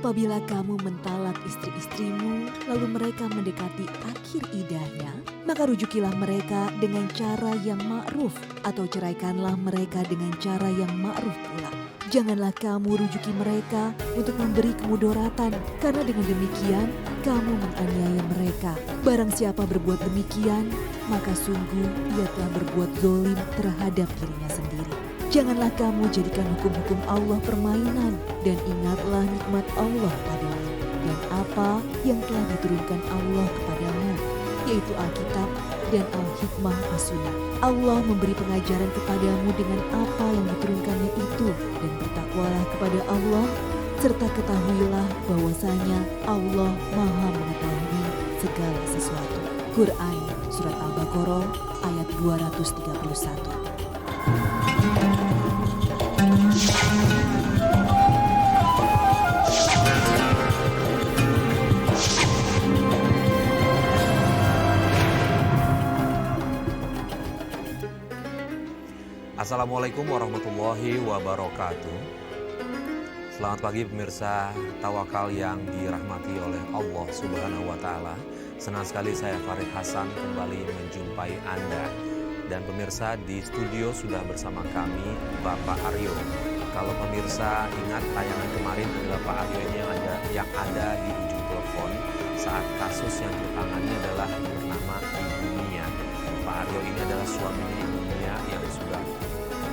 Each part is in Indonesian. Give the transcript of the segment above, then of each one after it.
Apabila kamu mentalak istri-istrimu, lalu mereka mendekati akhir iddahnya, maka rujukilah mereka dengan cara yang ma'ruf atau ceraikanlah mereka dengan cara yang ma'ruf pula. Janganlah kamu rujuki mereka untuk memberi kemudaratan, karena dengan demikian kamu menganiaya mereka. Barang siapa berbuat demikian, maka sungguh ia telah berbuat zalim terhadap dirinya sendiri. Janganlah kamu jadikan hukum-hukum Allah permainan, dan ingatlah nikmat Allah padamu dan apa yang telah diturunkan Allah kepadamu, yaitu Alkitab dan Al-Hikmah As-Sunnah. Allah memberi pengajaran kepadamu dengan apa yang diturunkannya itu, dan bertakwalah kepada Allah, serta ketahuilah bahwasanya Allah Maha mengetahui segala sesuatu. Quran Surat Al-Baqarah ayat 231. Assalamualaikum warahmatullahi wabarakatuh. Selamat pagi pemirsa Tawakal yang dirahmati oleh Allah Subhanahu wa Ta'ala. Senang sekali saya Farid Hasan kembali menjumpai Anda. Dan pemirsa, di studio sudah bersama kami Bapak Aryo. Kalau pemirsa ingat, tayangan kemarin adalah Pak Aryo ini yang ada di ujung telepon saat kasus yang ditangani adalah bernama Ibu Mia. Pak Aryo ini adalah suaminya Ibu Mia yang sudah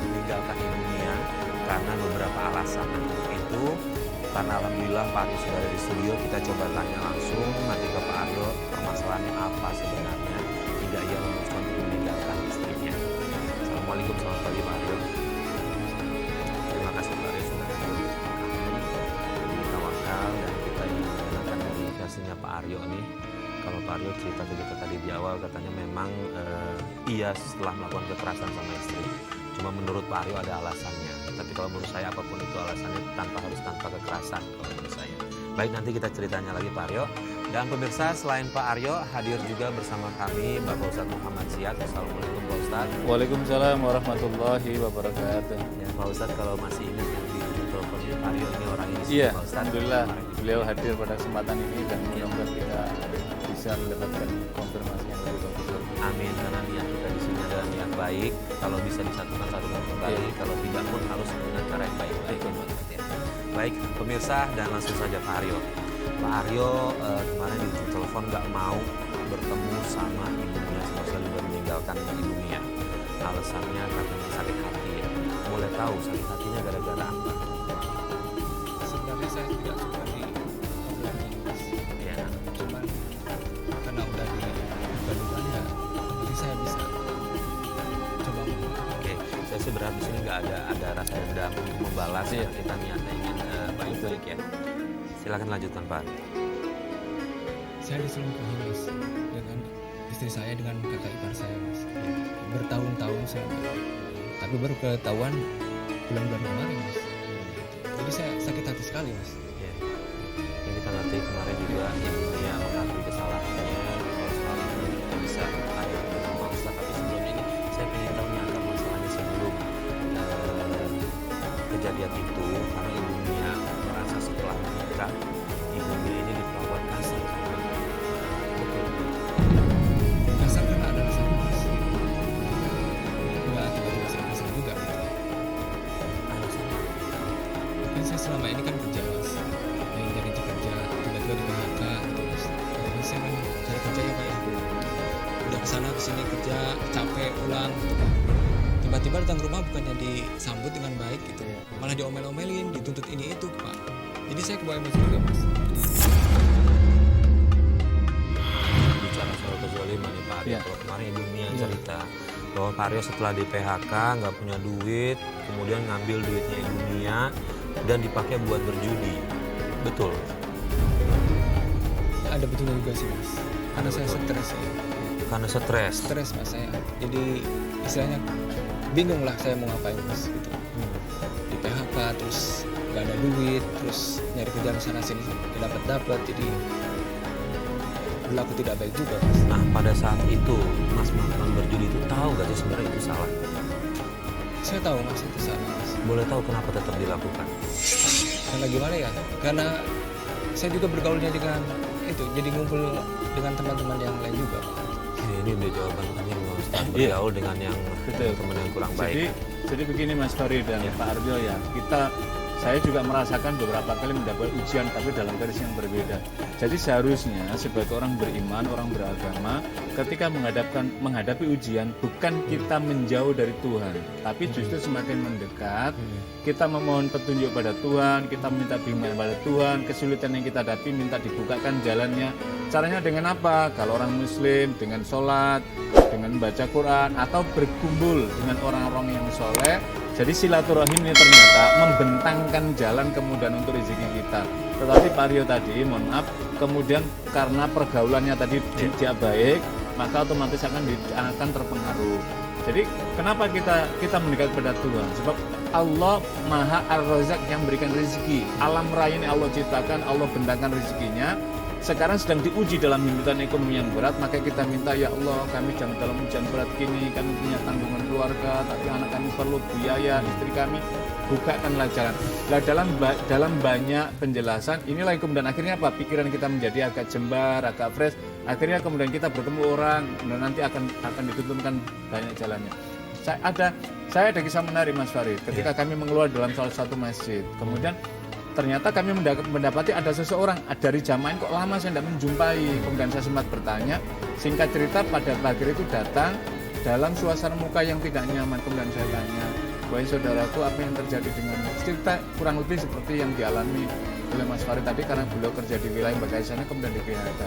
meninggalkan Ibu Mia karena beberapa alasan. Untuk itu, karena alhamdulillah Pak Aryo sudah ada di studio, kita coba tanya langsung nanti ke Pak Aryo permasalahannya apa sebenarnya hingga ia memutuskan untuk meninggalkan istrinya. Assalamualaikum, selamat pagi Pak Aryo. Terima kasih Pak Aryo sudah hadir bersama kami di Tawakal, dan kita ingin mendengarkan dari versinya Pak Aryo nih. Kalau Pak Aryo cerita ke kita tadi di awal, katanya memang ia setelah melakukan kekerasan sama istri. Cuma menurut Pak Aryo ada alasannya. Tapi kalau menurut saya apapun itu alasannya harus tanpa kekerasan kalau menurut saya. Baik, nanti kita ceritanya lagi Pak Aryo. Dan pemirsa, selain Pak Aryo, hadir juga bersama kami Bapak Ustadz Muhammad Siad. Assalamualaikum Pak Ustadz. Waalaikumsalam warahmatullahi wabarakatuh. Ya Pak Ustadz, kalau masih ingat yang di teleponnya Pak Aryo ini orang ini Iya, Pak Ustadz. alhamdulillah beliau hadir pada kesempatan ini dan mudah-mudahan kita bisa mendapatkan konfirmasi yang lebih bagus. Amin, karena niat kita di sini adalah niat baik. Kalau bisa disatukan kembali, Iya. kalau tidak pun harus dengan cara yang baik-baik. Ya. Baik, pemirsa, dan langsung saja Pak Aryo. Pak Aryo kemarin di ujung telepon nggak mau bertemu sama ibunya, sama sekali sudah meninggalkan ibunya. Alasannya katanya sakit hati. Ya. Boleh tahu sakit hatinya gara-gara apa? Sebenarnya saya tidak suka di obrolan ini, Mas. Ya. Cuman karena udah digaduhkan ya, jadi saya bisa coba ngomong. Oke, saya sih berharap di sini nggak ada rasa dendam untuk membalas. Iya. Kita niatnya ingin baik-baik ya. Silakan lanjutkan Pak. Saya diselingkuhi, Mas, dengan istri saya, dengan kakak ipar saya, Mas. Bertahun-tahun saya, tapi baru ketahuan bulan-bulan kemarin, Mas. Jadi saya sakit hati sekali, Mas. Ya. Yang kita ngerti kemarin juga ibunya mengakui kesalahannya. Kalau soal ini kita bisa ada dengan Pak Ustadz. Tapi sebelum ini saya ingin tahu nih akar masalahnya sebelum kejadian itu, karena ibunya merasa setelah menikah ibunya ini diperlakukan kasar. Betul. Kasar karena ada rasa Mas. Enggak tiba-tiba saya kasar juga, gitu. Alasannya Kan saya selama ini kan kerja, Mas. Yang jadi kerja, tiba-tiba di PHK, gitu, Mas. Jadi saya kan cari kerja ya, Pak, ya. Udah kesana kesini kerja, capek, pulang, gitu, Pak. Tiba-tiba datang ke rumah bukannya disambut dengan baik, gitu. Malah diomel-omelin, dituntut ini itu, Pak. Jadi saya kebawa emosi juga, Mas. bicara soal kezaliman nih Pak Aryo. Ya. Kalau kemarin ibunya yang Ya. cerita bahwa Pak Aryo setelah di PHK nggak punya duit, kemudian ngambil duitnya ibunya dan dipakai buat berjudi. Betul. Ada betulnya juga sih, Mas. Karena Ada saya betul. stres ya. Karena stres. Stres, Mas, saya. Jadi istilahnya bingung lah saya mau ngapain, Mas, gitu. Di PHK terus nggak ada duit, terus nyari kerjaan sana sini nggak dapat, jadi berlaku tidak baik juga, Mas. Nah, pada saat itu Mas melakukan berjudi itu tahu nggak sih sebenarnya itu salah? Saya tahu, Mas, itu salah, Mas. Boleh tahu kenapa tetap dilakukan? Karena gimana ya? Karena saya juga bergaulnya dengan itu, jadi ngumpul dengan teman-teman yang lain juga Pak. Ini udah jawaban penting Pak Ustadz, Iya. bergaul dengan yang Betul. teman yang kurang baik. Jadi begini Mas Farid dan Pak Arjo ya, saya juga merasakan beberapa kali mendapat ujian tapi dalam garis yang berbeda. Jadi seharusnya sebagai orang beriman, orang beragama, ketika menghadapi ujian bukan kita menjauh dari Tuhan, tapi justru semakin mendekat, kita memohon petunjuk pada Tuhan, kita minta bimbingan pada Tuhan, kesulitan yang kita hadapi minta dibukakan jalannya. Caranya dengan apa? Kalau orang Muslim dengan sholat, dengan membaca Quran, atau berkumpul dengan orang-orang yang soleh. Jadi silaturahim ini ternyata membentangkan jalan kemudahan untuk rezeki kita. Tetapi Pak Rio tadi, mohon maaf, kemudian karena pergaulannya tadi tidak baik, maka otomatis akan terpengaruh. Jadi kenapa kita mendekat pada Tuhan? Sebab Allah Maha Ar-Razzaq yang memberikan rezeki. Alam raya ini Allah ciptakan, Allah bentangkan rezekinya. Sekarang sedang diuji dalam himpitan ekonomi yang berat, maka kita minta, ya Allah, kami dalam ujian berat kini, kami punya tanggungan keluarga, tapi anak kami perlu biaya, istri kami, bukakanlah jalan. Nah, dalam banyak penjelasan, inilah yang kemudian akhirnya apa? Pikiran kita menjadi agak jembar, agak fresh. Akhirnya kemudian kita bertemu orang, dan nanti akan dituntutkan banyak jalannya. Saya ada kisah menarik Mas Farid. Ketika kami mengeluar dalam salah satu masjid, kemudian ternyata kami mendapati ada seseorang dari jamaah kok lama saya tidak menjumpai. Kemudian saya sempat bertanya, singkat cerita pada pagi itu datang dalam suasana muka yang tidak nyaman. Kemudian saya tanya, wahai saudaraku, apa yang terjadi denganmu? Cerita kurang lebih seperti yang dialami oleh Mas Farid tadi, karena beliau kerja di wilayah Bagaisana kemudian di PHK.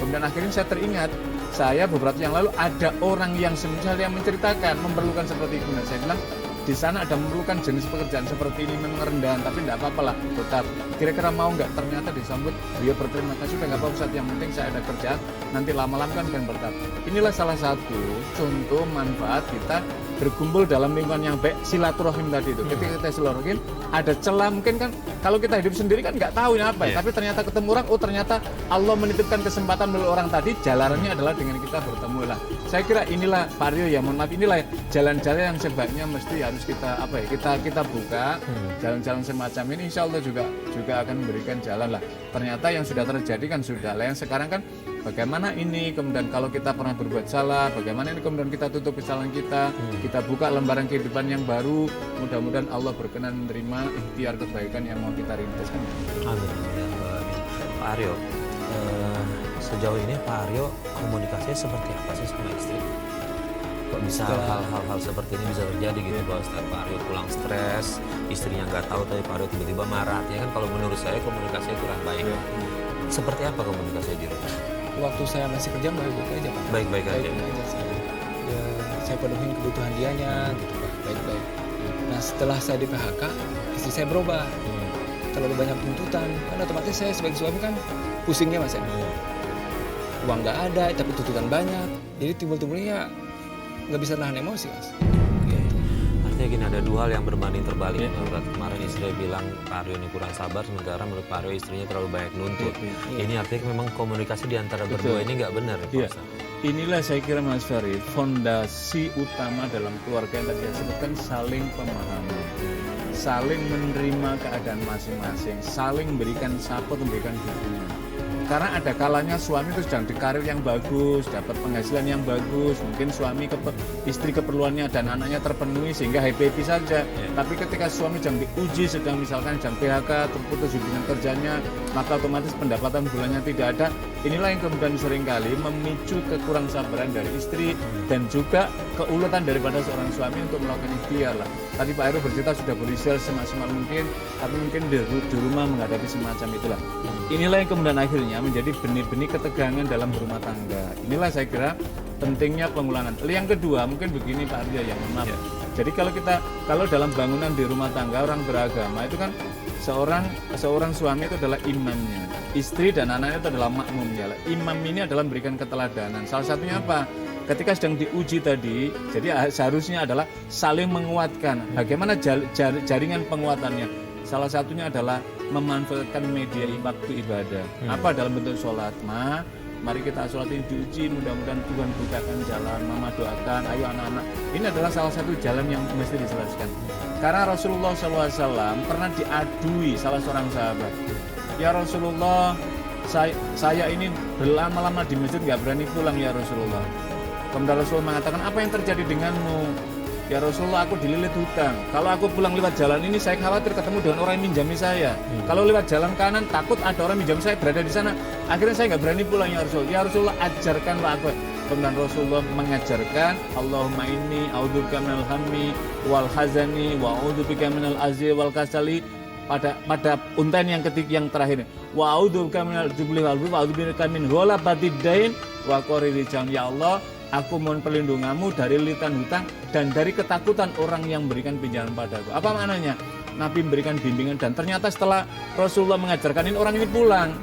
Kemudian akhirnya saya teringat, saya beberapa yang lalu ada orang yang semisal yang menceritakan memerlukan seperti itu. Dan saya bilang, di sana ada memerlukan jenis pekerjaan seperti ini, memang rendahan, tapi tidak apa-apa lah, tetap. Kira-kira mau nggak? Ternyata disambut, dia berterima kasih, sudah nggak apa-apa Ustaz, yang penting saya ada kerjaan, nanti lama-lama kan bertahap. Inilah salah satu contoh manfaat kita berkumpul dalam lingkungan yang baik, silaturahim tadi itu. Ketika kita silaturahim, ada celah mungkin kan, kalau kita hidup sendiri kan nggak tahu ya apa ya, tapi ternyata ketemu orang, oh ternyata Allah menitipkan kesempatan melalui orang tadi, jalannya adalah dengan kita bertemu lah. Saya kira inilah Pak Rio ya, mohon maaf, inilah jalan-jalan yang sebaiknya mesti harus kita buka. Jalan-jalan semacam ini insya Allah juga akan memberikan jalan lah. Ternyata yang sudah terjadi kan sudah lah, yang sekarang kan bagaimana ini kemudian kalau kita pernah berbuat salah, bagaimana ini kemudian kita tutup kesalahan kita buka lembaran kehidupan yang baru. Mudah-mudahan Allah berkenan menerima ikhtiar kebaikan yang mau kita rintis kan. Amin. Pak Aryo, sejauh ini Pak Aryo komunikasinya seperti apa sih sama istri? Kok bisa hal-hal seperti ini bisa terjadi gitu Pak Ustaz? Pak Aryo pulang stres, istrinya nggak tahu tapi Pak Aryo tiba-tiba marah. Ya kan kalau menurut saya komunikasinya kurang baik. Seperti apa komunikasinya di rumah? Waktu saya masih kerja baik-baik aja Pak. Baik-baik aja. Saya penuhin kebutuhan dianya gitu Pak, baik-baik. Nah setelah saya di PHK, istri saya berubah. Terlalu banyak tuntutan, kan otomatis saya sebagai suami kan pusingnya Mas ya. Uang nggak ada, tapi tuntutan banyak. Jadi timbul-timbulnya nggak bisa nahan emosi Mas. Artinya gini, ada dua hal yang berbanding terbalik. Kemarin istri bilang Pak Aryo ini kurang sabar, sementara menurut Pak Aryo istrinya terlalu banyak nuntut. Ini artinya memang komunikasi di antara berdua ini nggak benar Pak Ustaz. Inilah saya kira Mas Farid, fondasi utama dalam keluarga yang tadi saya sebutkan, saling pemahaman, saling menerima keadaan masing-masing, saling memberikan support, memberikan dukungan. Karena ada kalanya suami itu sedang di karir yang bagus, dapat penghasilan yang bagus, mungkin istri keperluannya dan anaknya terpenuhi sehingga happy saja. Tapi ketika suami sedang diuji, sedang misalkan sedang PHK, terputus hubungan kerjanya, maka otomatis pendapatan bulannya tidak ada. Inilah yang kemudian seringkali memicu kekurang sabaran dari istri dan juga keuletan daripada seorang suami untuk melakukan ikhtiar lah. Tadi Pak Heru bercerita sudah berusaha semaksimal mungkin, tapi mungkin di rumah menghadapi semacam itulah. Inilah yang kemudian akhirnya menjadi benih-benih ketegangan dalam berumah tangga. Inilah saya kira pentingnya pengulangan. Yang kedua mungkin begini Pak Aryo, yang maaf. Jadi kalau dalam bangunan di rumah tangga orang beragama itu kan seorang suami itu adalah imamnya, istri dan anaknya itu adalah makmumnya. Imam ini adalah memberikan keteladanan. Salah satunya apa? Ketika sedang diuji tadi, jadi seharusnya adalah saling menguatkan. Bagaimana jaringan penguatannya? Salah satunya adalah memanfaatkan media waktu ibadah. Apa dalam bentuk sholat? Mari kita sholat ini diuji, mudah-mudahan Tuhan bukakan jalan. Mama doakan, ayo anak-anak. Ini adalah salah satu jalan yang mesti dijelaskan. Karena Rasulullah SAW pernah diadui salah seorang sahabat. ya Rasulullah, saya ini berlama-lama di masjid nggak berani pulang ya Rasulullah. Kemudian Rasul mengatakan, apa yang terjadi denganmu? Ya Rasulullah, aku dililit hutang. Kalau aku pulang lewat jalan ini, saya khawatir ketemu dengan orang yang minjami saya. Kalau lewat jalan kanan, takut ada orang minjam saya berada di sana. Akhirnya saya nggak berani pulang ya Rasul. Ya Rasulullah, ajarkanlah aku. Kemudian Rasulullah mengajarkan, Allahumma inni a'udzubika minal hammi wal hazani wa a'udzubika minal azzi wal kasali. Pada untayan yang yang terakhir, wa a'udzubika minal jubli wal wa a'udzubika min ghalabatid dain wa qahri rijal. Ya Allah, aku mohon perlindunganmu dari lilitan hutang dan dari ketakutan orang yang memberikan pinjaman padaku. Apa maknanya? Nabi memberikan bimbingan dan ternyata setelah Rasulullah mengajarkan ini, orang ini pulang.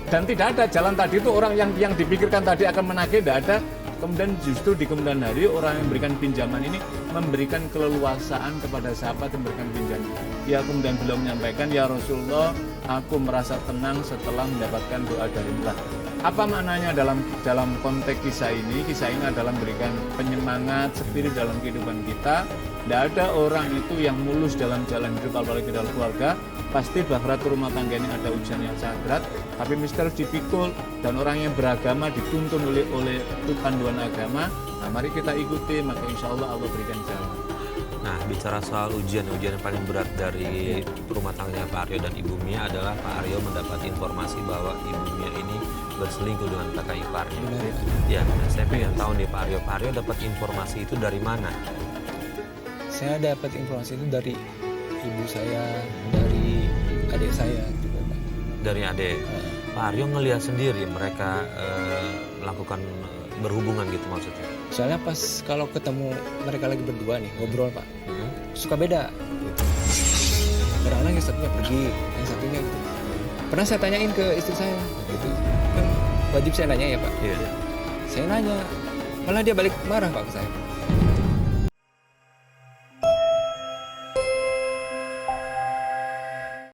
Dan tidak ada jalan tadi itu orang yang dipikirkan tadi akan menagih, tidak ada. Kemudian justru di kemudian hari orang yang memberikan pinjaman ini memberikan keleluasaan kepada sahabat yang memberikan pinjaman. Ya, kemudian beliau menyampaikan, ya Rasulullah, aku merasa tenang setelah mendapatkan doa darimu. Apa maknanya dalam konteks kisah ini? Kisah ini adalah memberikan penyemangat spirit dalam kehidupan kita. Tidak ada orang itu yang mulus dalam jalan hidup, apalagi dalam keluarga. Pasti bahwa rumah tangga ini ada ujian yang sangat berat, tapi mesti harus dipikul, dan orang yang beragama dituntun oleh panduan agama. Nah, mari kita ikuti, maka insya Allah Allah berikan jalan. Nah, bicara soal ujian yang paling berat dari rumah tangganya Pak Aryo dan Ibu Mia adalah Pak Aryo mendapat informasi bahwa Ibu Mia ini berselingkuh dengan kakak iparnya. Ya, nah saya pengen tahu nih Pak Aryo dapat informasi itu dari mana? Saya dapat informasi itu dari ibu saya, dari adik saya juga, Pak. Dari adik. Pak Aryo ngelihat sendiri mereka melakukan berhubungan gitu maksudnya. Soalnya pas kalau ketemu mereka lagi berdua nih ngobrol, Pak, suka beda. Kadang-kadang yang satunya pergi, yang satunya gitu. Pernah saya tanyain ke istri saya, gitu. Kan wajib saya nanya ya Pak. Iya. Saya nanya, malah dia balik marah Pak ke saya.